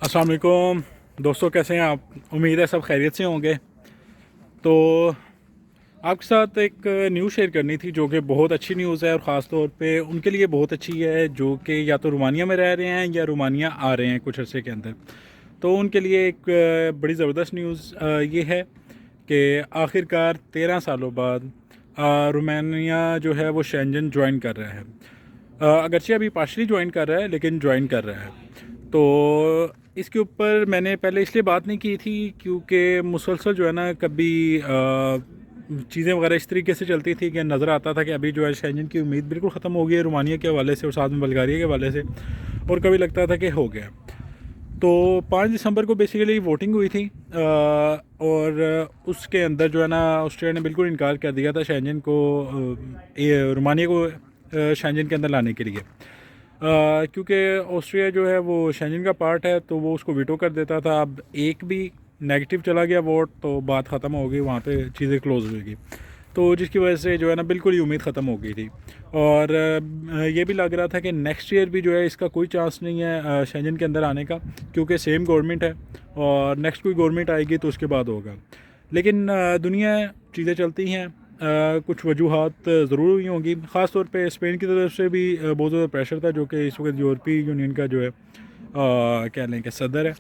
अस्सलाम वालेकुम दोस्तों, कैसे हैं आप? उम्मीद है सब खैरियत से होंगे। तो आपके साथ एक न्यूज़ शेयर करनी थी जो कि बहुत अच्छी न्यूज़ है और ख़ास तौर पे उनके लिए बहुत अच्छी है जो कि या तो रोमानिया में रह रहे हैं या रोमानिया आ रहे हैं कुछ अर्से के अंदर। तो उनके लिए एक बड़ी ज़बरदस्त न्यूज़ ये है कि आखिरकार 13 सालों बाद रोमानिया जो है वो शेंजन ज्वाइन कर रहा है। अगरचे अभी पार्शली ज्वाइन कर रहा है लेकिन ज्वाइन कर रहा है। तो इसके ऊपर मैंने पहले इसलिए बात नहीं की थी क्योंकि मुसलसल जो है ना कभी चीज़ें वगैरह इस तरीके से चलती थी कि नज़र आता था कि अभी जो है शेंजन की उम्मीद बिल्कुल ख़त्म हो गई है रोमानिया के हवाले से और साथ में बल्गारिया के हवाले से, और कभी लगता था कि हो गया। तो 5 दिसंबर को बेसिकली वोटिंग हुई थी और उसके अंदर जो है ना ऑस्ट्रिया ने बिल्कुल इनकार कर दिया था शेंजन को रोमानिया को शेंजन के अंदर लाने के लिए। क्योंकि ऑस्ट्रिया जो है वो शेंजन का पार्ट है तो वो उसको वीटो कर देता था। अब एक भी नेगेटिव चला गया वोट तो बात ख़त्म हो गई, वहाँ पे चीज़ें क्लोज हो गई। तो जिसकी वजह से जो है ना बिल्कुल ही उम्मीद ख़त्म हो गई थी। और ये भी लग रहा था कि नेक्स्ट ईयर भी जो है इसका कोई चांस नहीं है शेंजन के अंदर आने का, क्योंकि सेम गवर्नमेंट है और नेक्स्ट कोई गवर्नमेंट आएगी तो उसके बाद होगा। लेकिन दुनिया चीज़ें चलती हैं, कुछ वजूहात ज़रूर हुई होंगी। ख़ास तौर पे स्पेन की तरफ से भी बहुत ज़्यादा प्रेशर था, जो कि इस वक्त यूरोपीय यूनियन का जो है कह लें कि सदर है।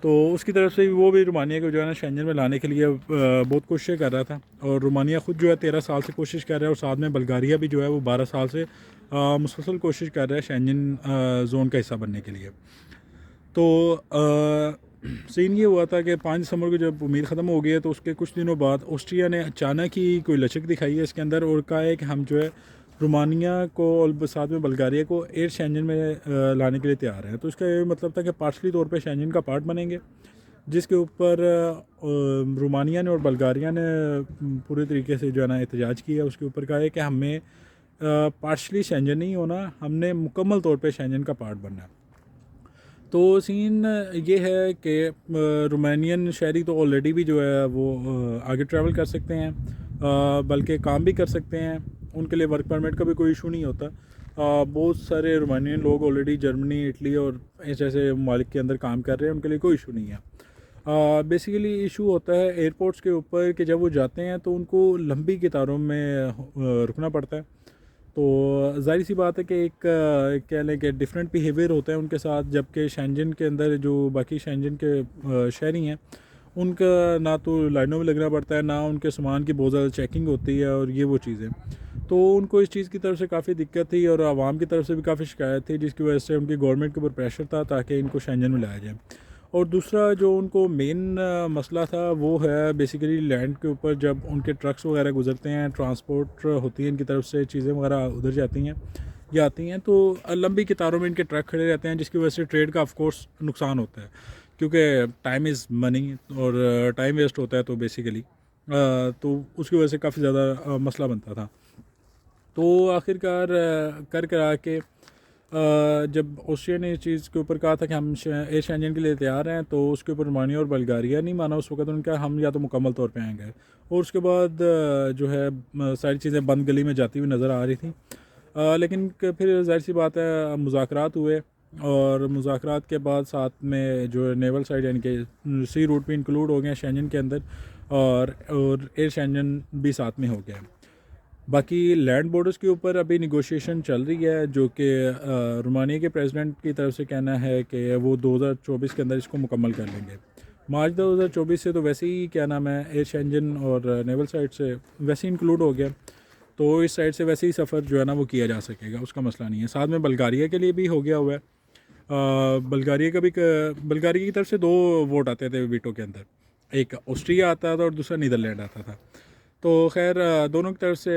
तो उसकी तरफ से भी वो भी रोमानिया को जो है ना शेंजन में लाने के लिए बहुत कोशिशें कर रहा था। और रोमानिया ख़ुद जो है 13 साल से कोशिश कर रहा है और साथ में बल्गारिया भी जो है वो 12 साल से मुसलसल कोशिश कर रहा है शेंजन ज़ोन का हिस्सा बनने के लिए। तो सीन ये हुआ था कि 5 दिसंबर को जब उम्मीद ख़त्म हो गई है तो उसके कुछ दिनों बाद ऑस्ट्रिया ने अचानक ही कोई लचक दिखाई है इसके अंदर और कहा है कि हम जो है रोमानिया को और साथ में बल्गारिया को एयर शेंजन में लाने के लिए तैयार हैं। तो इसका ये मतलब था कि पार्शली तौर पे शेंजन का पार्ट बनेंगे, जिसके ऊपर रोमानिया ने और बल्गारिया ने पूरे तरीके से जो है ना एहतजाज किया। उसके ऊपर कहा है कि हमें पार्शली शेंजन नहीं होना, हमने मुकम्मल तौर पे शेंजन का पार्ट बनना है। तो सीन ये है कि रोमानियन शहरी तो ऑलरेडी भी जो है वो आगे ट्रैवल कर सकते हैं, बल्कि काम भी कर सकते हैं। उनके लिए वर्क परमिट का भी कोई इशू नहीं होता। बहुत सारे रोमानियन लोग ऑलरेडी जर्मनी, इटली और ऐसे ऐसे ममालिक के अंदर काम कर रहे हैं, उनके लिए कोई इशू नहीं है। बेसिकली इशू होता है एयरपोर्ट्स के ऊपर कि जब वो जाते हैं तो उनको लंबी कतारों में रुकना पड़ता है। तो ज़ाहिर सी बात है कि एक कह लें कि डिफरेंट बिहेवियर होता है उनके साथ, जबकि शेंजन के अंदर जो बाकी शेंजन के शहरी हैं उनका ना तो लाइनों में लगना पड़ता है, ना उनके सामान की बहुत ज़्यादा चेकिंग होती है और ये वो चीज़ें। तो उनको इस चीज़ की तरफ से काफ़ी दिक्कत थी और आवाम की तरफ से भी काफ़ी शिकायत थी, जिसकी वजह से उनकी गवर्नमेंट के ऊपर प्रेशर था ताकि इनको शेंजन में लाया जाए। और दूसरा जो उनको मेन मसला था वो है बेसिकली लैंड के ऊपर जब उनके ट्रक्स वगैरह गुजरते हैं, ट्रांसपोर्ट होती है इनकी तरफ से, चीज़ें वगैरह उधर जाती हैं या आती हैं, तो लंबी कतारों में इनके ट्रक खड़े रहते हैं, जिसकी वजह से ट्रेड का ऑफ कोर्स नुकसान होता है, क्योंकि टाइम इज़ मनी और टाइम वेस्ट होता है। तो बेसिकली तो उसकी वजह से काफ़ी ज़्यादा मसला बनता था। तो आखिरकार कर करा के जब ऑस्ट्रिया ने इस चीज़ के ऊपर कहा था कि हम एयर शेंजन के लिए तैयार हैं, तो उसके ऊपर रोमानिया और बल्गारिया नहीं माना उस वक्त। उनका हम या तो मुकम्मल तौर पे आएंगे, और उसके बाद जो है सारी चीज़ें बंद गली में जाती हुई नज़र आ रही थी। लेकिन फिर जाहिर सी बात है मुज़ाकरात हुए और मुज़ाकरात के बाद साथ में जो नेवल साइड यानी कि सी रूट भी इंक्लूड हो गए शेंजन के अंदर, और एयर शेंजन भी साथ में हो गया। बाकी लैंड बॉर्डर्स के ऊपर अभी निगोशिएशन चल रही है, जो कि रोमानिया के प्रेसिडेंट की तरफ से कहना है कि वो 2024 के अंदर इसको मुकम्मल कर लेंगे। मार्च 2024 से तो वैसे ही क्या नाम है एयर शेंजन और नेवल साइड से वैसे ही इंक्लूड हो गया, तो इस साइड से वैसे ही सफ़र जो है ना वो किया जा सकेगा, उसका मसला नहीं है। साथ में बल्गारिया के लिए भी हो गया हुआ है। बल्गारिया का भी बल्गारिया की तरफ से 2 वोट आते थे वीटो के अंदर, एक ऑस्ट्रिया आता था और दूसरा नीदरलैंड आता था। तो खैर दोनों की तरफ से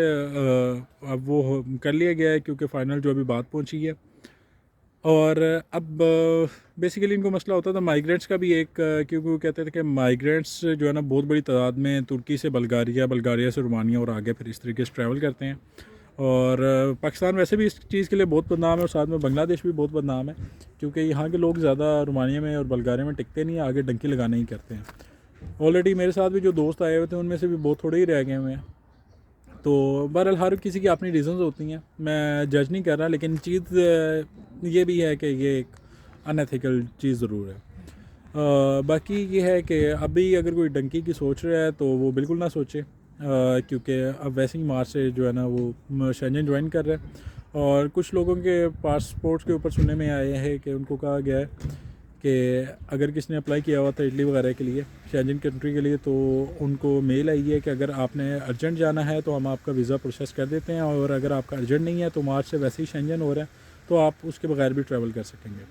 अब वो कर लिया गया है, क्योंकि फ़ाइनल जो अभी बात पहुंची है। और अब बेसिकली इनको मसला होता था माइग्रेंट्स का भी एक, क्योंकि वो कहते थे कि माइग्रेंट्स जो है ना बहुत बड़ी तादाद में तुर्की से बल्गारिया, बल्गारिया से रोमानिया और आगे फिर इस तरीके से ट्रैवल करते हैं। और पाकिस्तान वैसे भी इस चीज़ के लिए बहुत बदनाम है, और साथ में बांग्लादेश भी बहुत बदनाम है, क्योंकि यहाँ के लोग ज़्यादा रोमानिया में और बल्गारिया में टिकते नहीं, आगे डंकी लगाने ही करते हैं। ऑलरेडी मेरे साथ भी जो दोस्त आए हुए थे उनमें से भी बहुत थोड़े ही रह गए हुए हैं। तो बहरहाल हर किसी की अपनी रीज़न्स होती हैं, मैं जज नहीं कर रहा, लेकिन चीज़ ये भी है कि ये एक अनएथिकल चीज़ ज़रूर है। बाकी ये है कि अभी अगर कोई डंकी की सोच रहा है तो वो बिल्कुल ना सोचे, क्योंकि अब वैसे ही मार्च से जो है ना वो शेंजन ज्वाइन कर रहा है। और कुछ लोगों के पासपोर्ट के ऊपर सुनने में आया है कि उनको कहा गया है कि अगर किसी ने अप्लाई किया हुआ था इटली वगैरह के लिए, शेंजन कंट्री के लिए, तो उनको मेल आई है कि अगर आपने अर्जेंट जाना है तो हम आपका वीज़ा प्रोसेस कर देते हैं, और अगर आपका अर्जेंट नहीं है तो मार्च से वैसे ही शेंजन हो रहा है तो आप उसके बगैर भी ट्रैवल कर सकेंगे।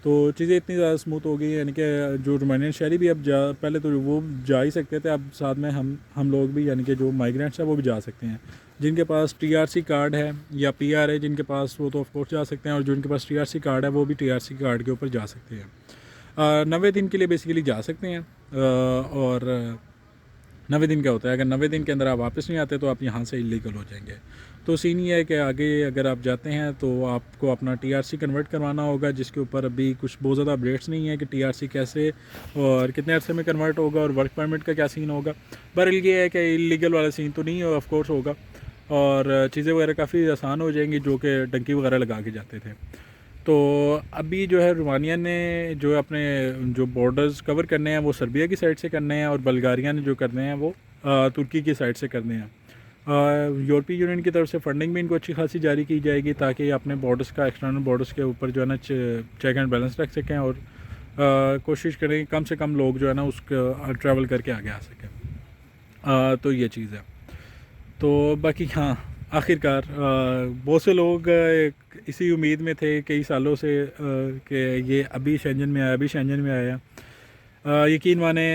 तो चीज़ें इतनी ज़्यादा स्मूथ हो गई, यानी कि जो रोमानियन शहरी भी अब पहले तो वो जा ही सकते थे, अब साथ में हम लोग भी, यानी कि जो माइग्रेंट्स हैं वो भी जा सकते हैं। जिनके पास टीआरसी कार्ड है या पीआर है जिनके पास, वो तो ऑफकोर्स जा सकते हैं, और जिनके पास टीआरसी कार्ड है वो भी टीआरसी कार्ड के ऊपर जा सकते हैं। 90 दिन के लिए बेसिकली जा सकते हैं। और 90 दिन क्या होता है, अगर 90 दिन के अंदर आप वापस नहीं आते तो आप यहाँ से इलीगल हो जाएंगे। तो सीन ये है कि आगे अगर आप जाते हैं तो आपको अपना टीआरसी कन्वर्ट करवाना होगा, जिसके ऊपर अभी कुछ बहुत ज़्यादा अपडेट्स नहीं है कि टीआरसी कैसे और कितने अरसे में कन्वर्ट होगा और वर्क परमिट का क्या सीन होगा। बहरहाल ये है कि इलीगल वाला सीन तो नहीं ऑफ कोर्स होगा, और चीज़ें वगैरह काफ़ी आसान हो जाएंगी जो कि डंकी वगैरह लगा के जाते थे। तो अभी जो है रोमानिया ने जो अपने जो बॉर्डर्स कवर करने हैं वो सर्बिया की साइड से करने हैं, और बल्गारिया ने जो करने हैं वो तुर्की की साइड से करने हैं। यूरोपीय यूनियन की तरफ से फंडिंग भी इनको अच्छी खासी जारी की जाएगी ताकि अपने बॉर्डर्स का, एक्सटर्नल बॉर्डर्स के ऊपर जो है ना चेक एंड बैलेंस रख सकें, और कोशिश करें कम से कम लोग जो है ना उसका ट्रैवल करके आगे आ सकें। तो ये चीज़ है। तो बाकी हाँ, आखिरकार बहुत से लोग इसी उम्मीद में थे कई सालों से कि ये अभी शेंजन में आया, अभी शेंजन में आया। यकीन माने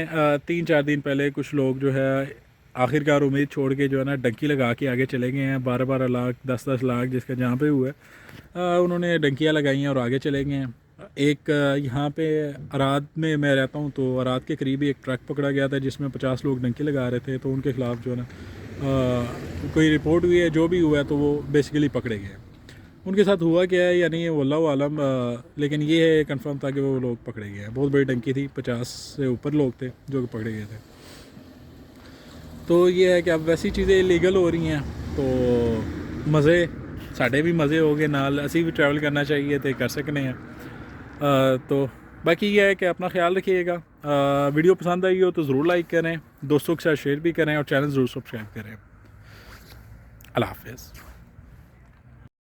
3-4 दिन पहले कुछ लोग जो है आखिरकार उम्मीद छोड़ के जो है ना डंकी लगा के आगे चले गए हैं। 12-12 लाख, 10-10 लाख जिसका जहाँ पे हुआ है, उन्होंने डंकियाँ लगाई हैं और आगे चले गए हैं। एक यहाँ पे अराद में मैं रहता हूँ, तो अराद के करीब ही एक ट्रक पकड़ा गया था जिसमें 50 लोग डंकी लगा रहे थे, तो उनके ख़िलाफ़ जो है ना कोई रिपोर्ट हुई है, जो भी हुआ है तो वो बेसिकली पकड़े गए। उनके साथ हुआ क्या है या नहीं है वल्लाहु आलम, लेकिन ये है कंफर्म था कि वो लोग पकड़े गए हैं। बहुत बड़ी टंकी थी, 50 से ऊपर लोग थे जो कि पकड़े गए थे। तो ये है कि अब वैसी चीज़ें इलीगल हो रही हैं, तो मज़े साढ़े भी मज़े हो गए नाल, असी भी ट्रैवल करना चाहिए तो कर सकने हैं। तो बाकी ये है कि अपना ख्याल रखिएगा। वीडियो पसंद आई हो तो ज़रूर लाइक करें, दोस्तों के साथ शेयर भी करें, और चैनल ज़रूर सब्सक्राइब करें। अल्लाह हाफ़िज़।